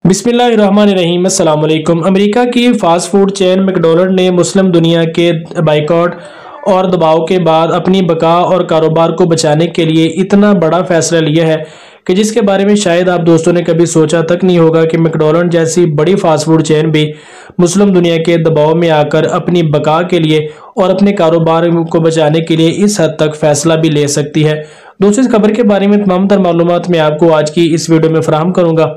बिस्मिल्लाहिर्रहमानिर्रहीम। अस्सलाम वालेकुम। अमेरिका की फ़ास्ट फूड चेन मैकडोनल्ड ने मुस्लिम दुनिया के बाइकॉट और दबाव के बाद अपनी बका और कारोबार को बचाने के लिए इतना बड़ा फैसला लिया है कि जिसके बारे में शायद आप दोस्तों ने कभी सोचा तक नहीं होगा कि मैकडोनल्ड जैसी बड़ी फास्ट फूड चेन भी मुस्लिम दुनिया के दबाव में आकर अपनी बका के लिए और अपने कारोबार को बचाने के लिए इस हद तक फैसला भी ले सकती है। दोस्तों, इस खबर के बारे में तमाम तर मालूमात मैं आपको आज की इस वीडियो में फराहम करूंगा।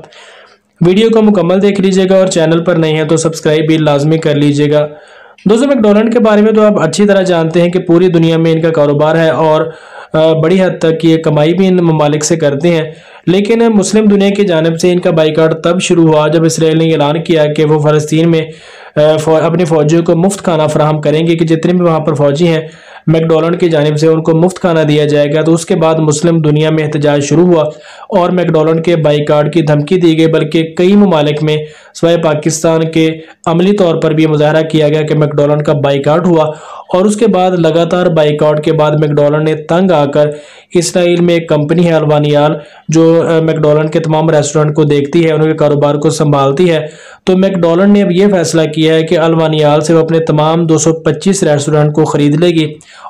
वीडियो को मुकम्मल देख लीजिएगा और चैनल पर नए हैं तो सब्सक्राइब भी लाजमी कर लीजिएगा। दोस्तों, मैकडोनल्ड के बारे में तो आप अच्छी तरह जानते हैं कि पूरी दुनिया में इनका कारोबार है और बड़ी हद तक ये कमाई भी इन ममालिक से करते हैं। लेकिन मुस्लिम दुनिया की जानिब से इनका बाइकाट तब शुरू हुआ जब इसराइल ने ऐलान किया कि वो फ़लस्तीन में अपने फ़ौजियों को मुफ्त खाना फराहम करेंगे कि जितने भी वहाँ पर फ़ौजी हैं मैकडोनल्ड की जानिब से उनको मुफ्त खाना दिया जाएगा। तो उसके बाद मुस्लिम दुनिया में एहतजाज शुरू हुआ और मैकडोनल्ड के बाइकाट की धमकी दी गई, बल्कि कई ममालिक में सिवाय पाकिस्तान के अमली तौर पर भी मुजाहरा किया गया कि मैकडोनल्ड का बाइकाट हुआ। और उसके बाद लगातार बाइकाट के बाद मैकडोनल्ड ने तंग आकर इसराइल में एक कंपनी है अल्वानियाल, जो मैकडोनल्ड के तमाम रेस्टोरेंट को देखती है, उनके कारोबार को संभालती है। तो मैकडोनल्ड ने अब यह फैसला किया है कि अल्वानियाल से वो अपने तमाम 225 रेस्टोरेंट को खरीद लेगी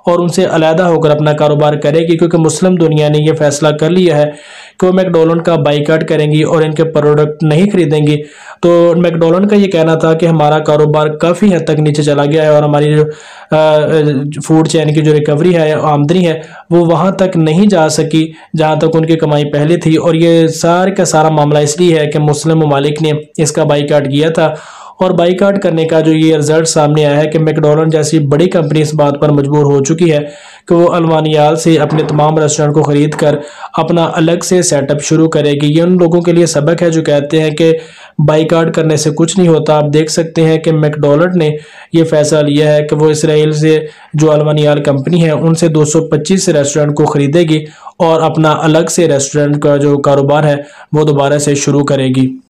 और उनसे अलहदा होकर अपना कारोबार करेगी, क्योंकि मुस्लिम दुनिया ने यह फैसला कर लिया है कि वो मैकडोनल्ड का बाइकाट करेंगी और इनके प्रोडक्ट नहीं खरीदेंगी। तो मैकडोनल्ड का ये कहना था कि हमारा कारोबार काफ़ी हद तक नीचे चला गया है और हमारी जो फूड चेन की जो रिकवरी है, आमदनी है, वो वहाँ तक नहीं जा सकी जहाँ तक उनकी कमाई पहले थी। और ये सारे का सारा मामला इसलिए है कि मुस्लिम ममालिक ने इसका बाइकाट किया था और बाइकाट करने का जो ये रिजल्ट सामने आया है कि मैकडोनल्ड जैसी बड़ी कंपनी इस बात पर मजबूर हो चुकी है कि वो अल्वानियाल से अपने तमाम रेस्टोरेंट को ख़रीद कर अपना अलग से सेटअप शुरू करेगी। ये उन लोगों के लिए सबक है जो कहते हैं कि बाइकाट करने से कुछ नहीं होता। आप देख सकते हैं कि मैकडोनल्ड ने ये फैसला लिया है कि वो इसराइल से जो अल्वानियाल कंपनी है उनसे 225 रेस्टोरेंट को ख़रीदेगी और अपना अलग से रेस्टोरेंट का जो कारोबार है वो दोबारा से शुरू करेगी।